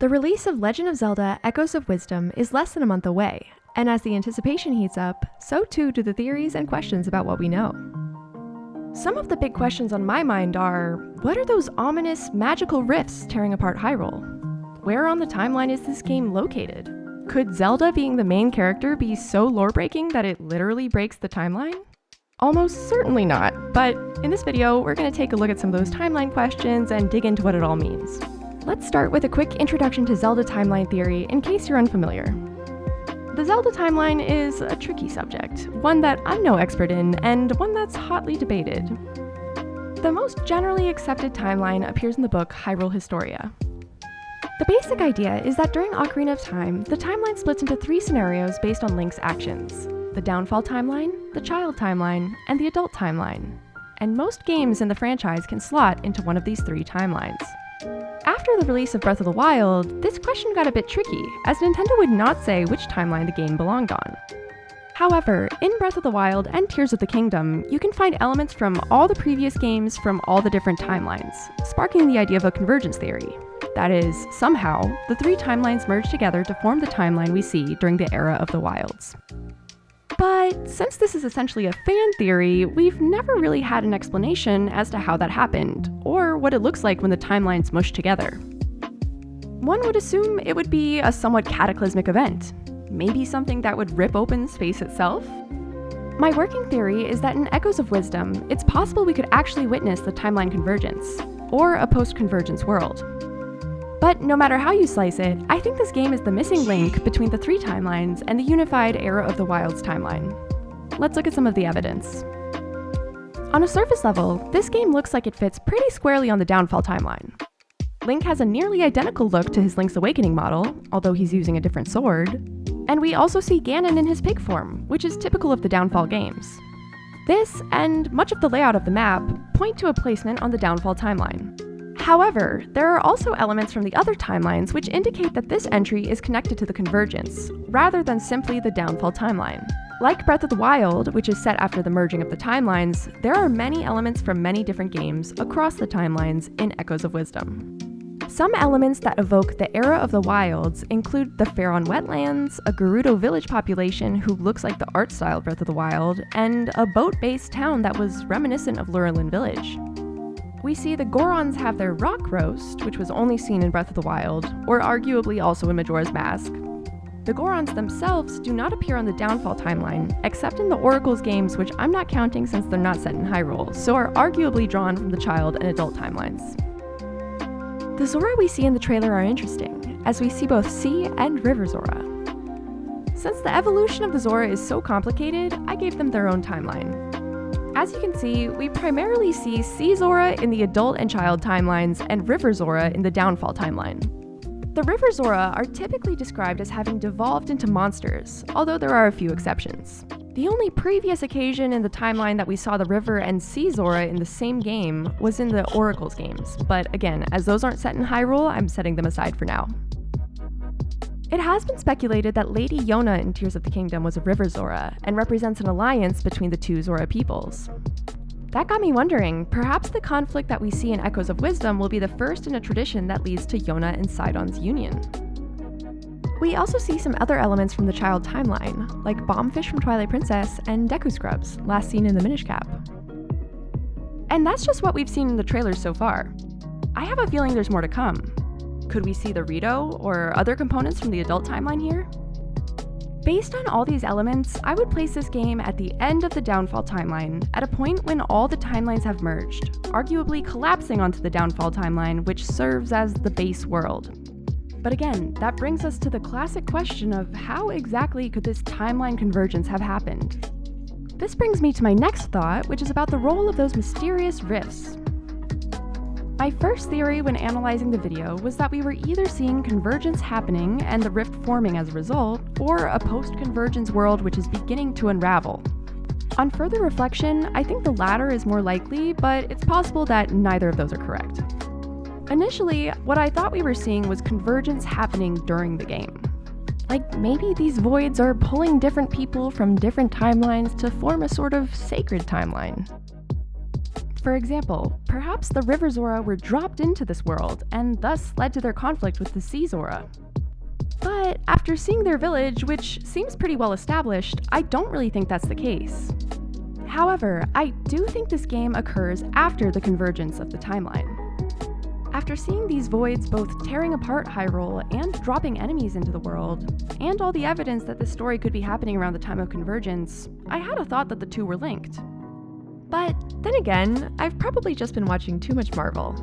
The release of Legend of Zelda: Echoes of Wisdom is less than a month away, and as the anticipation heats up, so too do the theories and questions about what we know. Some of the big questions on my mind are, what are those ominous, magical rifts tearing apart Hyrule? Where on the timeline is this game located? Could Zelda being the main character be so lore-breaking that it literally breaks the timeline? Almost certainly not, but in this video, we're going to take a look at some of those timeline questions and dig into what it all means. Let's start with a quick introduction to Zelda timeline theory in case you're unfamiliar. The Zelda timeline is a tricky subject, one that I'm no expert in, and one that's hotly debated. The most generally accepted timeline appears in the book Hyrule Historia. The basic idea is that during Ocarina of Time, the timeline splits into 3 scenarios based on Link's actions: the Downfall timeline, the Child timeline, and the Adult timeline. And most games in the franchise can slot into one of these 3 timelines. After the release of Breath of the Wild, this question got a bit tricky, as Nintendo would not say which timeline the game belonged on. However, in Breath of the Wild and Tears of the Kingdom, you can find elements from all the previous games from all the different timelines, sparking the idea of a convergence theory. That is, somehow, the 3 timelines merge together to form the timeline we see during the era of the Wilds. But since this is essentially a fan theory, we've never really had an explanation as to how that happened, or what it looks like when the timelines mush together. One would assume it would be a somewhat cataclysmic event, maybe something that would rip open space itself? My working theory is that in Echoes of Wisdom, it's possible we could actually witness the timeline convergence, or a post-convergence world. But no matter how you slice it, I think this game is the missing link between the 3 timelines and the unified Era of the Wilds timeline. Let's look at some of the evidence. On a surface level, this game looks like it fits pretty squarely on the Downfall timeline. Link has a nearly identical look to his Link's Awakening model, although he's using a different sword. And we also see Ganon in his pig form, which is typical of the Downfall games. This, and much of the layout of the map, point to a placement on the Downfall timeline. However, there are also elements from the other timelines which indicate that this entry is connected to the Convergence, rather than simply the Downfall timeline. Like Breath of the Wild, which is set after the merging of the timelines, there are many elements from many different games across the timelines in Echoes of Wisdom. Some elements that evoke the Era of the Wilds include the Faron wetlands, a Gerudo village population who looks like the art style of Breath of the Wild, and a boat-based town that was reminiscent of Lurelin Village. We see the Gorons have their rock roast, which was only seen in Breath of the Wild, or arguably also in Majora's Mask. The Gorons themselves do not appear on the Downfall timeline, except in the Oracle's games, which I'm not counting since they're not set in Hyrule, so are arguably drawn from the Child and Adult timelines. The Zora we see in the trailer are interesting, as we see both Sea and River Zora. Since the evolution of the Zora is so complicated, I gave them their own timeline. As you can see, we primarily see Sea Zora in the Adult and Child timelines and River Zora in the Downfall timeline. The River Zora are typically described as having devolved into monsters, although there are a few exceptions. The only previous occasion in the timeline that we saw the River and Sea Zora in the same game was in the Oracle's games, but again, as those aren't set in Hyrule, I'm setting them aside for now. It has been speculated that Lady Yona in Tears of the Kingdom was a River Zora, and represents an alliance between the 2 Zora peoples. That got me wondering, perhaps the conflict that we see in Echoes of Wisdom will be the first in a tradition that leads to Yona and Sidon's union. We also see some other elements from the Child timeline, like Bombfish from Twilight Princess and Deku Scrubs, last seen in the Minish Cap. And that's just what we've seen in the trailers so far. I have a feeling there's more to come. Could we see the Rito or other components from the Adult timeline here? Based on all these elements, I would place this game at the end of the Downfall timeline, at a point when all the timelines have merged, arguably collapsing onto the Downfall timeline, which serves as the base world. But again, that brings us to the classic question of how exactly could this timeline convergence have happened? This brings me to my next thought, which is about the role of those mysterious rifts. My first theory when analyzing the video was that we were either seeing convergence happening and the rift forming as a result, or a post-convergence world which is beginning to unravel. On further reflection, I think the latter is more likely, but it's possible that neither of those are correct. Initially, what I thought we were seeing was convergence happening during the game. Like maybe these voids are pulling different people from different timelines to form a sort of sacred timeline. For example, perhaps the River Zora were dropped into this world and thus led to their conflict with the Sea Zora. But after seeing their village, which seems pretty well established, I don't really think that's the case. However, I do think this game occurs after the convergence of the timeline. After seeing these voids both tearing apart Hyrule and dropping enemies into the world, and all the evidence that this story could be happening around the time of Convergence, I had a thought that the two were linked. But then again, I've probably just been watching too much Marvel.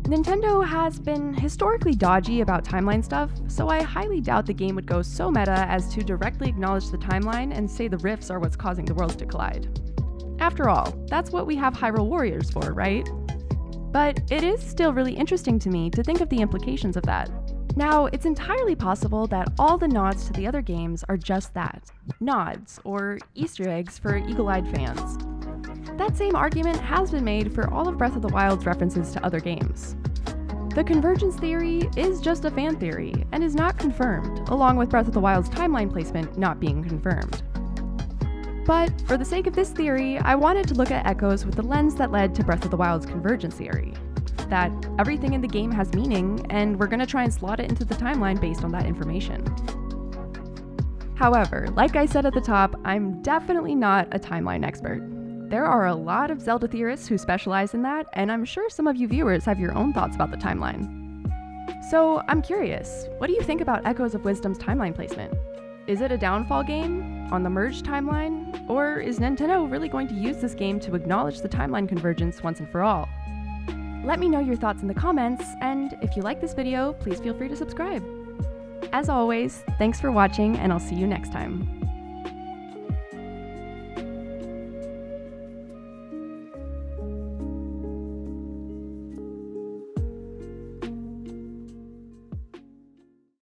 Nintendo has been historically dodgy about timeline stuff, so I highly doubt the game would go so meta as to directly acknowledge the timeline and say the rifts are what's causing the worlds to collide. After all, that's what we have Hyrule Warriors for, right? But it is still really interesting to me to think of the implications of that. Now, it's entirely possible that all the nods to the other games are just that, nods, or Easter eggs for eagle-eyed fans. That same argument has been made for all of Breath of the Wild's references to other games. The convergence theory is just a fan theory and is not confirmed, along with Breath of the Wild's timeline placement not being confirmed. But for the sake of this theory, I wanted to look at echoes with the lens that led to Breath of the Wild's convergence theory. That everything in the game has meaning, and we're gonna try and slot it into the timeline based on that information. However, like I said at the top, I'm definitely not a timeline expert. There are a lot of Zelda theorists who specialize in that, and I'm sure some of you viewers have your own thoughts about the timeline. So I'm curious, what do you think about Echoes of Wisdom's timeline placement? Is it a downfall game on the merged timeline, or is Nintendo really going to use this game to acknowledge the timeline convergence once and for all? Let me know your thoughts in the comments, and if you like this video, please feel free to subscribe. As always, thanks for watching, and I'll see you next time.